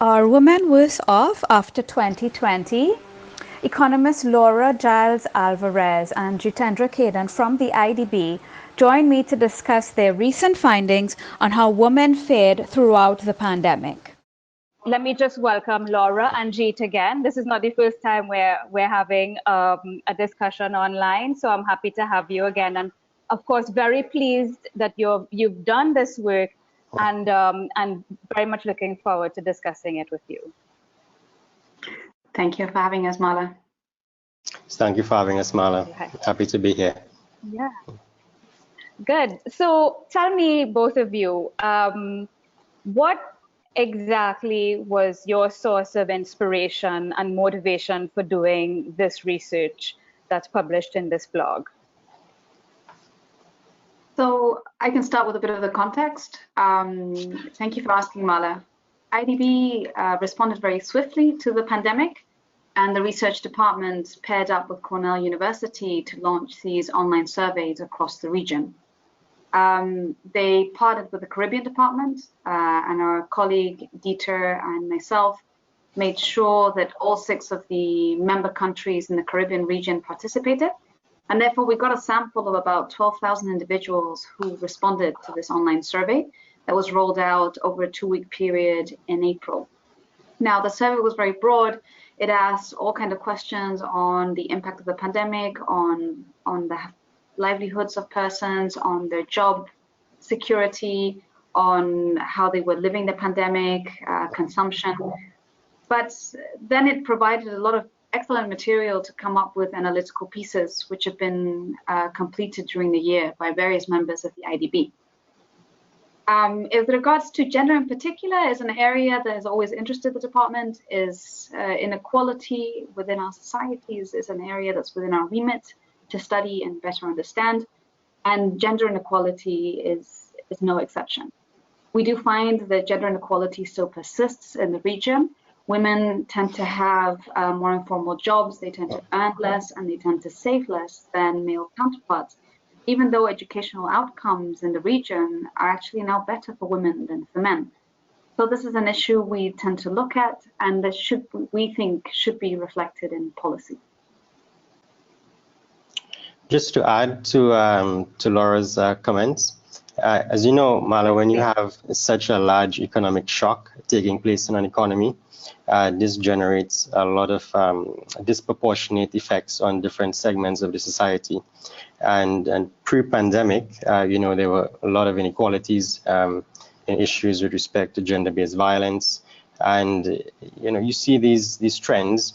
Are women worse off after 2020? Economists Laura, Giles, Álvarez and Jeetendra Khadan from the IDB join me to discuss their recent findings on how women fared throughout the pandemic. Let me just welcome Laura and Jeet again. This is not the first time we're having a discussion online, so I'm happy to have you again. And of course, very pleased that you've done this work, and very much looking forward to discussing it with you. Thank you for having us, Marla. Thank you for having us, Marla. Okay. Happy to be here. Yeah. Good. So tell me, both of you, what exactly was your source of inspiration and motivation for doing this research that's published in this blog? So I can start with a bit of the context. Thank you for asking, Marla. IDB responded very swiftly to the pandemic, and the research department paired up with Cornell University to launch these online surveys across the region. They partnered with the Caribbean department, and our colleague Dieter and myself made sure that all 6 of the member countries in the Caribbean region participated. And therefore, we got a sample of about 12,000 individuals who responded to this online survey that was rolled out over a 2-week period in April. Now, the survey was very broad. It asked all kinds of questions on the impact of the pandemic, on the livelihoods of persons, on their job security, on how they were living the pandemic, consumption. But then it provided a lot of excellent material to come up with analytical pieces, which have been completed during the year by various members of the IDB. With regards to gender in particular, is an area that has always interested the department. Is inequality within our societies is an area that's within our remit to study and better understand, and gender inequality is no exception. We do find that gender inequality still persists in the region. Women tend to have more informal jobs, they tend to earn less, and they tend to save less than male counterparts, even though educational outcomes in the region are actually now better for women than for men. So this is an issue we tend to look at, and that we think should be reflected in policy. Just to add to Laura's comments, as you know, Marla, when you have such a large economic shock taking place in an economy, this generates a lot of disproportionate effects on different segments of the society. And pre-pandemic, there were a lot of inequalities and issues with respect to gender-based violence. And, you see these trends.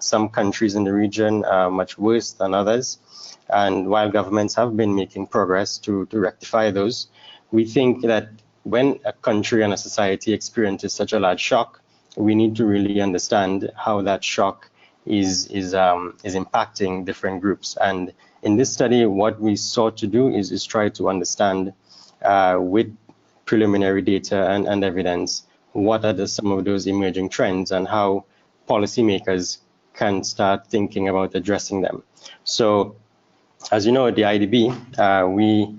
Some countries in the region are much worse than others. And while governments have been making progress to rectify those, we think that when a country and a society experiences such a large shock, we need to really understand how that shock is impacting different groups. And in this study, what we sought to do is try to understand with preliminary data and evidence, what are some of those emerging trends and how policymakers can start thinking about addressing them. So, as you know, at the IDB, we,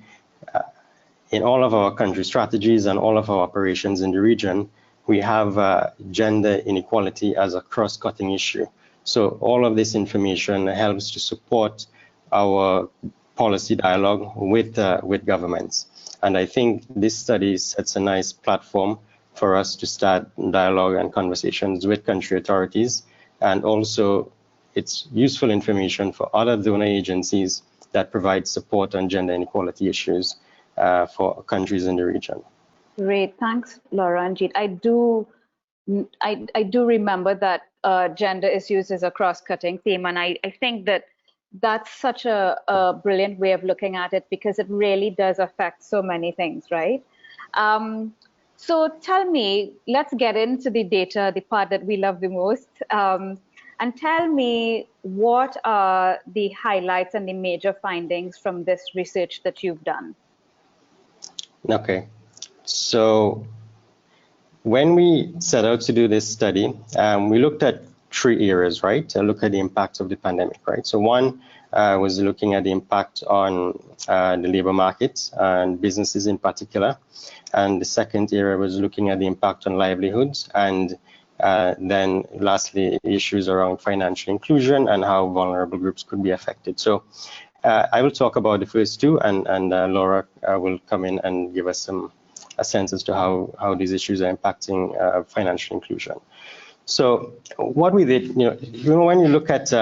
in all of our country strategies and all of our operations in the region, we have gender inequality as a cross-cutting issue. So all of this information helps to support our policy dialogue with governments. And I think this study sets a nice platform for us to start dialogue and conversations with country authorities. And also, it's useful information for other donor agencies that provide support on gender inequality issues for countries in the region. Great, thanks, Laura and Jeet. I do remember that gender is used as a cross-cutting theme, and I think that's such a brilliant way of looking at it, because it really does affect so many things, right? So tell me, let's get into the data, the part that we love the most. And tell me, what are the highlights and the major findings from this research that you've done? Okay, so when we set out to do this study, we looked at 3 areas, right? To look at the impact of the pandemic, right? So one was looking at the impact on the labor market and businesses in particular. And the second area was looking at the impact on livelihoods and Then lastly, issues around financial inclusion and how vulnerable groups could be affected. So I will talk about the first two, and Laura will come in and give us a sense as to how these issues are impacting financial inclusion. So what we did, when you look at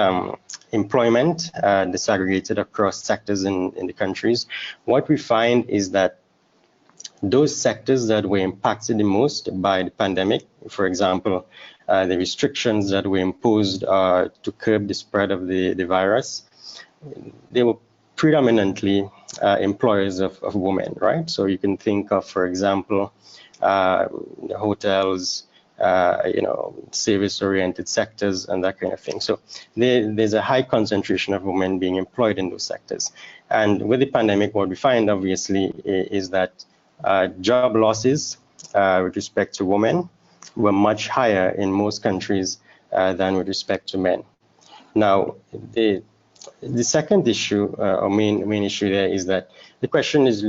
employment disaggregated across sectors in the countries, what we find is that those sectors that were impacted the most by the pandemic, for example, the restrictions that were imposed to curb the spread of the virus, they were predominantly employers of women, right? So you can think of, for example, hotels, service-oriented sectors and that kind of thing. So there's a high concentration of women being employed in those sectors. And with the pandemic, what we find, obviously, is that job losses with respect to women were much higher in most countries than with respect to men. Now, the second issue or main issue there is that the question is,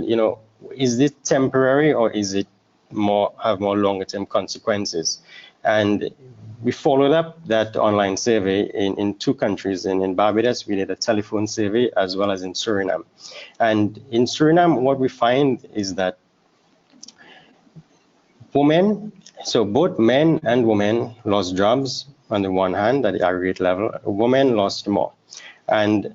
is this temporary or is it have more longer term consequences? And we followed up that online survey in two countries. In Barbados, we did a telephone survey as well as in Suriname. And in Suriname, what we find is that women, so both men and women lost jobs on the one hand at the aggregate level. Women lost more. And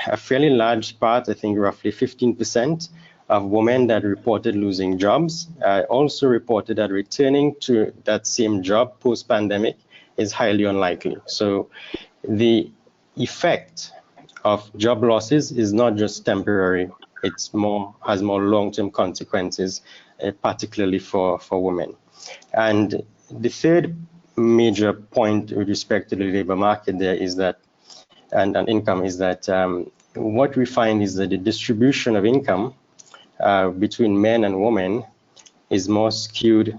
a fairly large part, I think roughly 15% of women that reported losing jobs also reported that returning to that same job post-pandemic is highly unlikely. So the effect of job losses is not just temporary, has more long-term consequences, particularly for women. And the third major point with respect to the labor market there is that, and income, is that what we find is that the distribution of income between men and women is more skewed.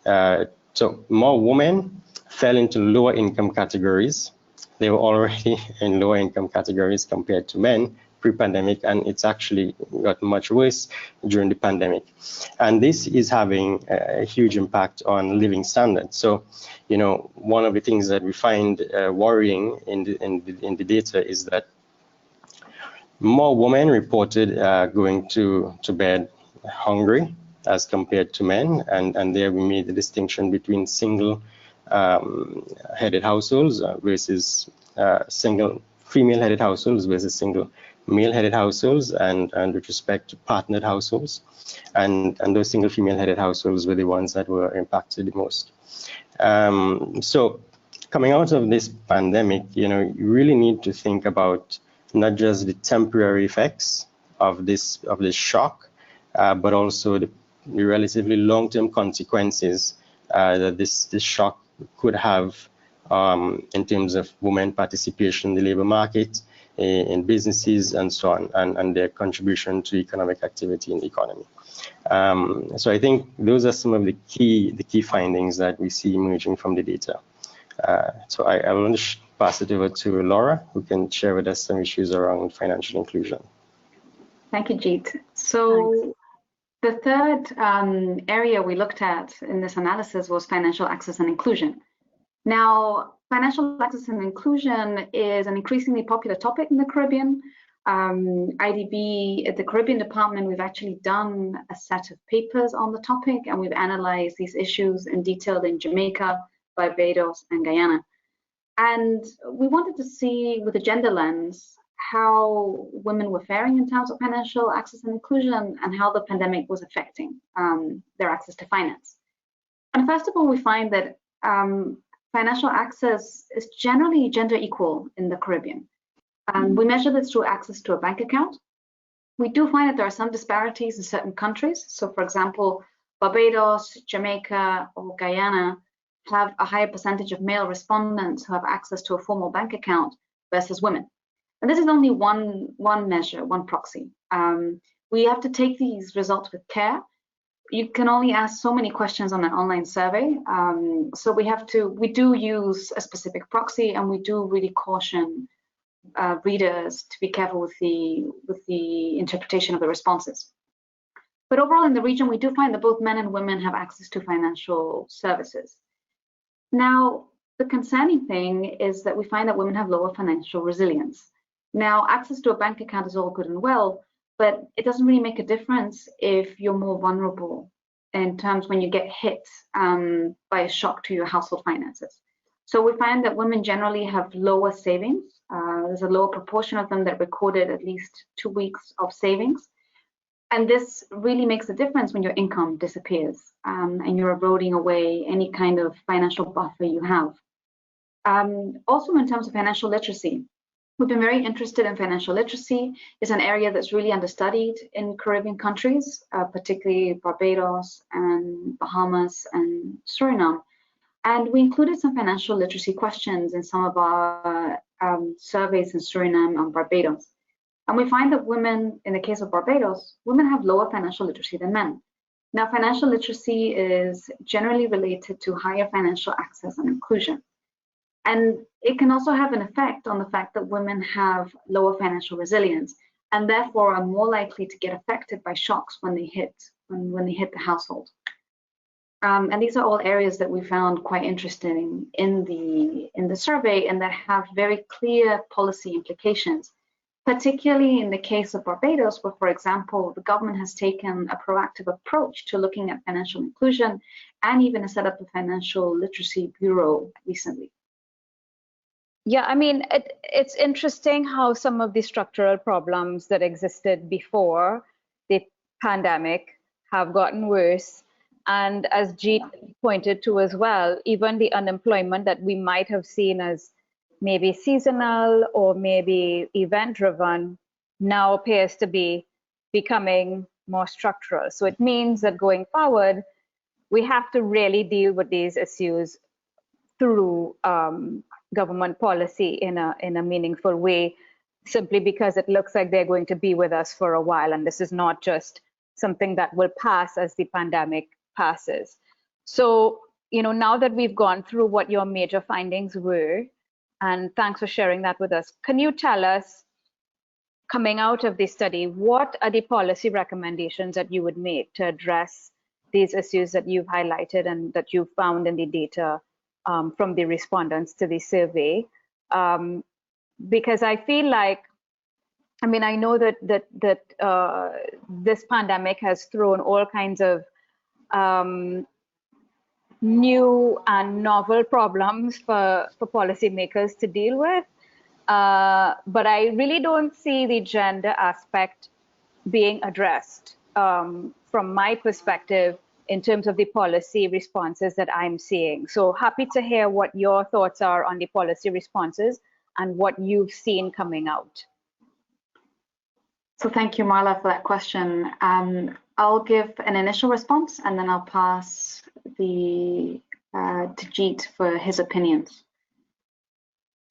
So more women fell into lower income categories. They were already in lower income categories compared to men pre-pandemic, and it's actually got much worse during the pandemic. And this is having a huge impact on living standards. So, one of the things that we find worrying in the data is that more women reported going to bed hungry as compared to men, and there we made the distinction between single-headed households versus single female-headed households versus single male-headed households, and with respect to partnered households, and those single female-headed households were the ones that were impacted the most. So coming out of this pandemic, you really need to think about not just the temporary effects of this shock, but also the relatively long-term consequences that this shock could have in terms of women participation in the labor market, in businesses, and so on, and their contribution to economic activity in the economy. So I think those are some of the key findings that we see emerging from the data. So I will pass it over to Laura, who can share with us some issues around financial inclusion. Thank you, Jeet. So the third area we looked at in this analysis was financial access and inclusion. Now, financial access and inclusion is an increasingly popular topic in the Caribbean. IDB, at the Caribbean department, we've actually done a set of papers on the topic, and we've analyzed these issues in detail in Jamaica, Barbados, and Guyana. And we wanted to see, with a gender lens, how women were faring in terms of financial access and inclusion, and how the pandemic was affecting their access to finance. And first of all, we find that financial access is generally gender equal in the Caribbean. We measure this through access to a bank account. We do find that there are some disparities in certain countries. So, for example, Barbados, Jamaica, or Guyana have a higher percentage of male respondents who have access to a formal bank account versus women. And this is only one measure, one proxy. We have to take these results with care. You can only ask so many questions on an online survey. So we do use a specific proxy, and we do really caution readers to be careful with the interpretation of the responses. But overall in the region, we do find that both men and women have access to financial services. Now, the concerning thing is that we find that women have lower financial resilience. Now, access to a bank account is all good and well, but it doesn't really make a difference if you're more vulnerable in terms when you get hit by a shock to your household finances. So we find that women generally have lower savings. There's a lower proportion of them that recorded at least 2 weeks of savings. And this really makes a difference when your income disappears and you're eroding away any kind of financial buffer you have. Also, in terms of financial literacy, we've been very interested in financial literacy. It's an area that's really understudied in Caribbean countries, particularly Barbados and Bahamas and Suriname. And we included some financial literacy questions in some of our surveys in Suriname and Barbados. And we find that women, in the case of Barbados, women have lower financial literacy than men. Now, financial literacy is generally related to higher financial access and inclusion. And it can also have an effect on the fact that women have lower financial resilience and therefore are more likely to get affected by shocks when they hit the household. And these are all areas that we found quite interesting in the survey and that have very clear policy implications, particularly in the case of Barbados, where, for example, the government has taken a proactive approach to looking at financial inclusion and even set up a financial literacy bureau recently. Yeah, I mean, it's interesting how some of the structural problems that existed before the pandemic have gotten worse. And as Jeet pointed to as well, even the unemployment that we might have seen as maybe seasonal or maybe event-driven now appears to be becoming more structural. So it means that going forward, we have to really deal with these issues through government policy in a meaningful way, simply because it looks like they're going to be with us for a while. And this is not just something that will pass as the pandemic passes. So, now that we've gone through what your major findings were, and thanks for sharing that with us, can you tell us, coming out of this study, what are the policy recommendations that you would make to address these issues that you've highlighted and that you found in the data from the respondents to the survey? Because I feel like, I know that this pandemic has thrown all kinds of new and novel problems for policymakers to deal with. But I really don't see the gender aspect being addressed from my perspective in terms of the policy responses that I'm seeing. So happy to hear what your thoughts are on the policy responses and what you've seen coming out. So thank you, Marla, for that question. I'll give an initial response and then I'll pass to Jeet for his opinions.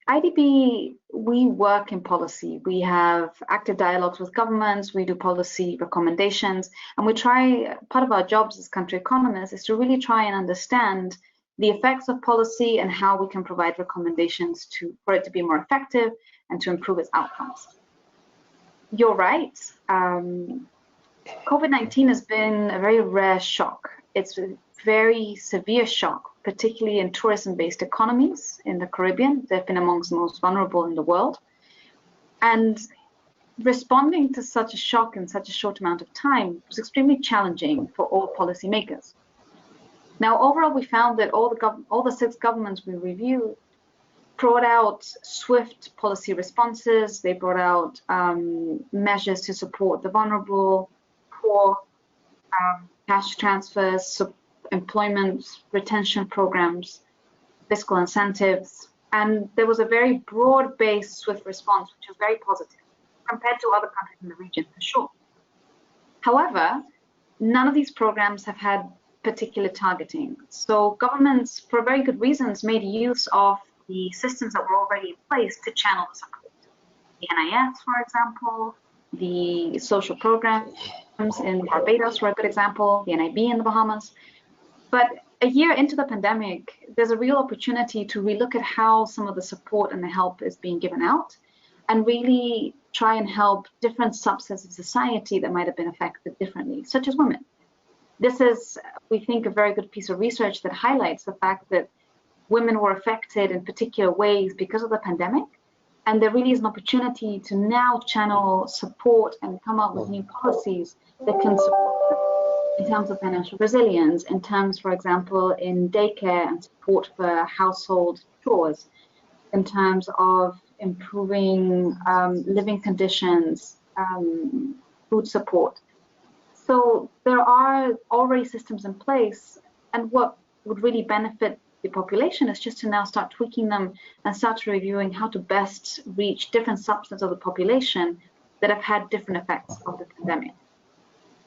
IDB, we work in policy. We have active dialogues with governments, we do policy recommendations, and we try, part of our jobs as country economists is to really try and understand the effects of policy and how we can provide recommendations for it to be more effective and to improve its outcomes. You're right. COVID-19 has been a very rare shock. It's a very severe shock, particularly in tourism-based economies in the Caribbean. They've been amongst the most vulnerable in the world. And responding to such a shock in such a short amount of time was extremely challenging for all policymakers. Now, overall, we found that all the 6 governments we reviewed brought out swift policy responses. They brought out measures to support the vulnerable, poor, cash transfers, employment retention programs, fiscal incentives, and there was a very broad-based swift response, which was very positive compared to other countries in the region, for sure. However, none of these programs have had particular targeting. So governments, for very good reasons, made use of the systems that were already in place to channel the support. The NIS, for example, the social programs in Barbados were a good example, the NIB in the Bahamas. But a year into the pandemic, there's a real opportunity to relook at how some of the support and the help is being given out and really try and help different subsets of society that might have been affected differently, such as women. This is, we think, a very good piece of research that highlights the fact that women were affected in particular ways because of the pandemic. And there really is an opportunity to now channel support and come up with new policies that can support them in terms of financial resilience, in terms, for example, in daycare and support for household chores, in terms of improving living conditions, food support. So there are already systems in place, and what would really benefit the population is just to now start tweaking them and start reviewing how to best reach different subsets of the population that have had different effects of the pandemic.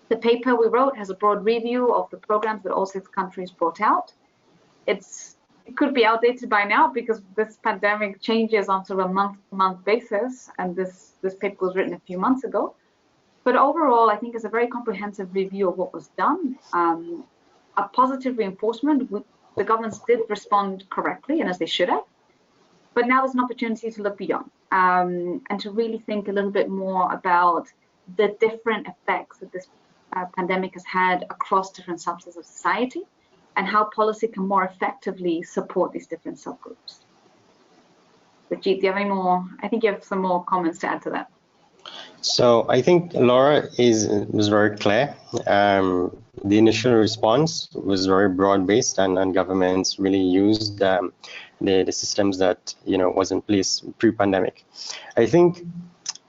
The paper we wrote has a broad review of the programs that all 6 countries brought out. It could be outdated by now because this pandemic changes on sort of a month-to-month basis, and this paper was written a few months ago. But overall, I think it's a very comprehensive review of what was done. A positive reinforcement. The governments did respond correctly and as they should have. But now there's an opportunity to look beyond and to really think a little bit more about the different effects that this pandemic has had across different subsets of society and how policy can more effectively support these different subgroups. But Jeet, do you have any more? I think you have some more comments to add to that. So I think Laura was very clear. The initial response was very broad-based, and governments really used the systems that was in place pre-pandemic. I think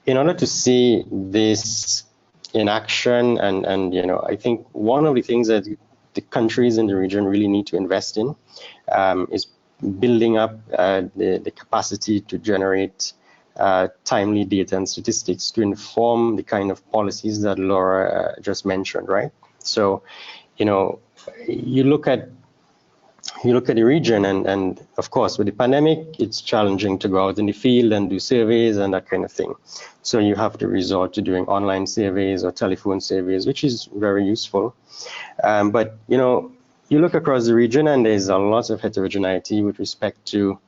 in order to see this in action, and I think one of the things that the countries in the region really need to invest in is building up the capacity to generate timely data and statistics to inform the kind of policies that Laura just mentioned, right? So, you look at the region, and of course, with the pandemic, it's challenging to go out in the field and do surveys and that kind of thing. So you have to resort to doing online surveys or telephone surveys, which is very useful. But you look across the region, and there's a lot of heterogeneity with respect to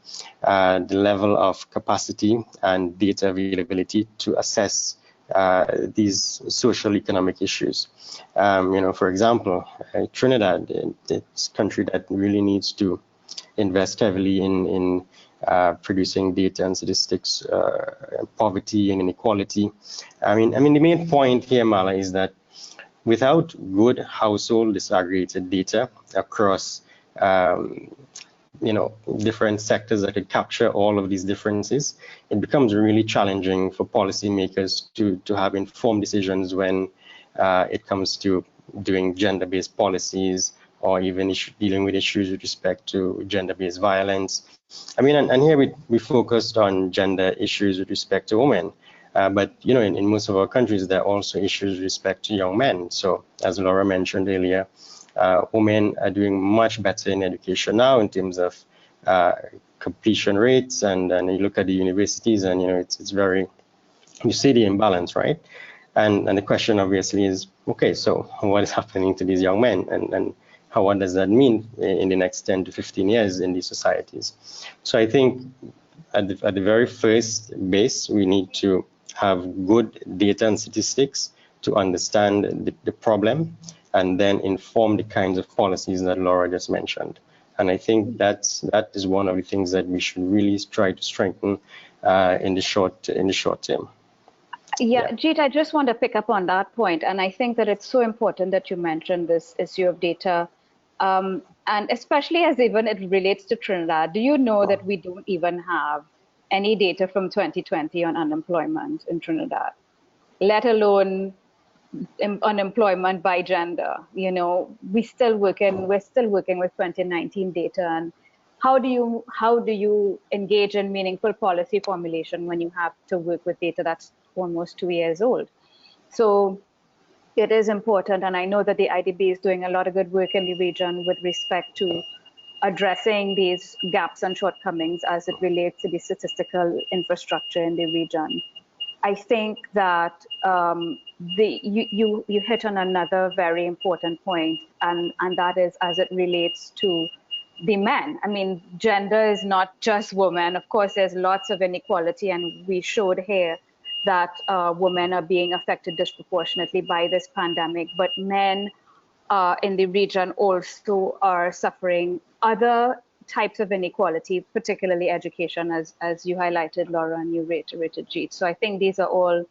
the level of capacity and data availability to assess these social economic issues. For example, Trinidad, it's a country that really needs to invest heavily in producing data and statistics, poverty and inequality. I mean, the main point here, Marla, is that without good household disaggregated data across different sectors that could capture all of these differences, it becomes really challenging for policymakers to have informed decisions when it comes to doing gender-based policies or even dealing with issues with respect to gender-based violence. I mean, and here we focused on gender issues with respect to women. But in most of our countries, there are also issues with respect to young men. So as Laura mentioned earlier, women are doing much better in education now in terms of completion rates, and you look at the universities, and it's very, you see the imbalance, right? And the question obviously is, okay, so what is happening to these young men, and what does that mean in the next 10 to 15 years in these societies? So I think at the very first base, we need to have good data and statistics to understand the problem and then inform the kinds of policies that Laura just mentioned. And I think that is one of the things that we should really try to strengthen in the short term. Yeah, Jeet, I just want to pick up on that point, and I think that it's so important that you mentioned this issue of data, and especially as even it relates to Trinidad. Do you know that we don't even have any data from 2020 on unemployment in Trinidad, let alone unemployment by gender? We're still working with 2019 data, and how do you engage in meaningful policy formulation when you have to work with data that's almost 2 years old? So it is important, and I know that the IDB is doing a lot of good work in the region with respect to addressing these gaps and shortcomings as it relates to the statistical infrastructure in the region. I think that you hit on another very important point, and that is as it relates to the men. I mean, gender is not just women. Of course, there's lots of inequality, and we showed here that women are being affected disproportionately by this pandemic, but men in the region also are suffering other types of inequality, particularly education, as you highlighted, Laura, and you reiterated, Jeet. So I think these are all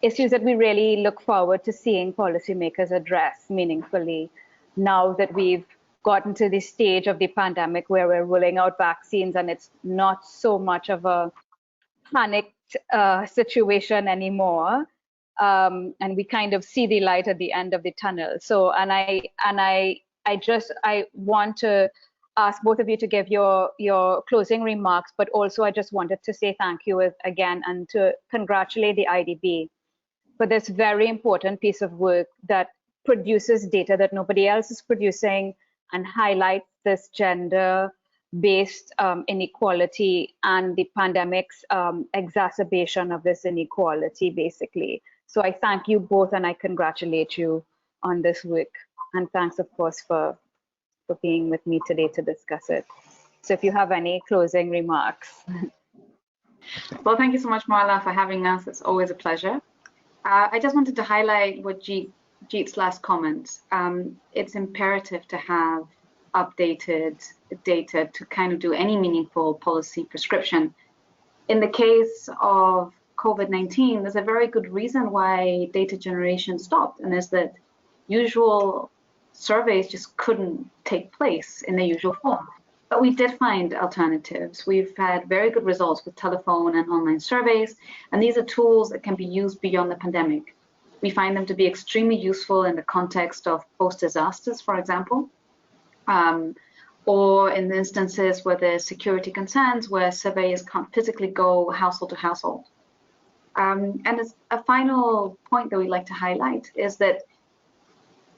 issues that we really look forward to seeing policymakers address meaningfully now that we've gotten to the stage of the pandemic where we're rolling out vaccines and it's not so much of a panicked situation anymore. And we kind of see the light at the end of the tunnel. So, and I want to ask both of you to give your closing remarks, but also I just wanted to say thank you again and to congratulate the IDB for this very important piece of work that produces data that nobody else is producing and highlights this gender-based inequality and the pandemic's exacerbation of this inequality, basically. So I thank you both and I congratulate you on this work. And thanks, of course, for being with me today to discuss it. So if you have any closing remarks. Well, thank you so much, Marla, for having us. It's always a pleasure. I just wanted to highlight what Jeet's last comment. It's imperative to have updated data to kind of do any meaningful policy prescription. In the case of COVID-19, there's a very good reason why data generation stopped, and is that usual surveys just couldn't take place in the usual form. But we did find alternatives. We've had very good results with telephone and online surveys, and these are tools that can be used beyond the pandemic. We find them to be extremely useful in the context of post-disasters, for example, or in the instances where there's security concerns, where surveyors can't physically go household to household. And as a final point that we'd like to highlight is that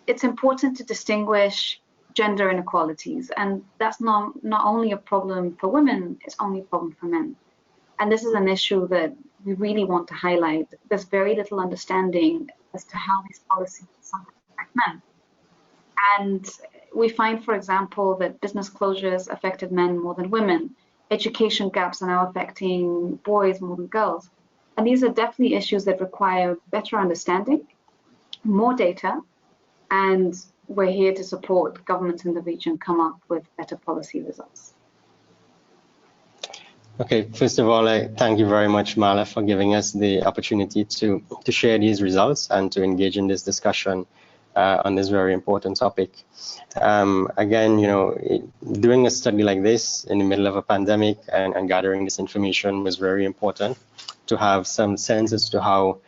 it's important to distinguish gender inequalities, and that's not only a problem for women, it's only a problem for men. And this is an issue that we really want to highlight. There's very little understanding as to how these policies affect men. And we find, for example, that business closures affected men more than women. Education gaps are now affecting boys more than girls. And these are definitely issues that require better understanding, more data, and we're here to support governments in the region come up with better policy results. Okay, first of all, I thank you very much, Marla, for giving us the opportunity to share these results and to engage in this discussion on this very important topic. Again, you know, doing a study like this in the middle of a pandemic and gathering this information was very important to have some sense as to how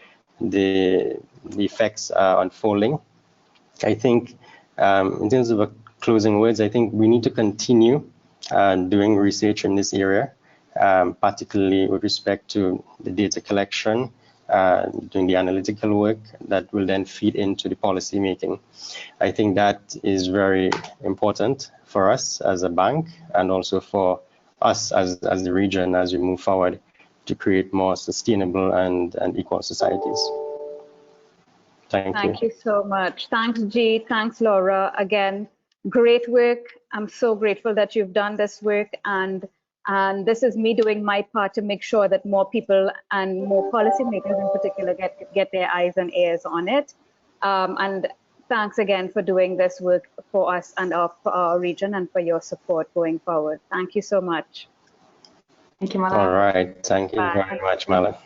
the effects are unfolding. I think in terms of closing words, I think we need to continue doing research in this area, particularly with respect to the data collection, doing the analytical work that will then feed into the policy making. I think that is very important for us as a bank and also for us as the region as we move forward to create more sustainable and equal societies. Thank you so much. Thanks, Jeet. Thanks, Laura. Again, great work. I'm so grateful that you've done this work, and this is me doing my part to make sure that more people and more policymakers in particular get their eyes and ears on it. And thanks again for doing this work for us and for our region and for your support going forward. Thank you so much. Thank you, Marla. All right. Thank you very much, Marla.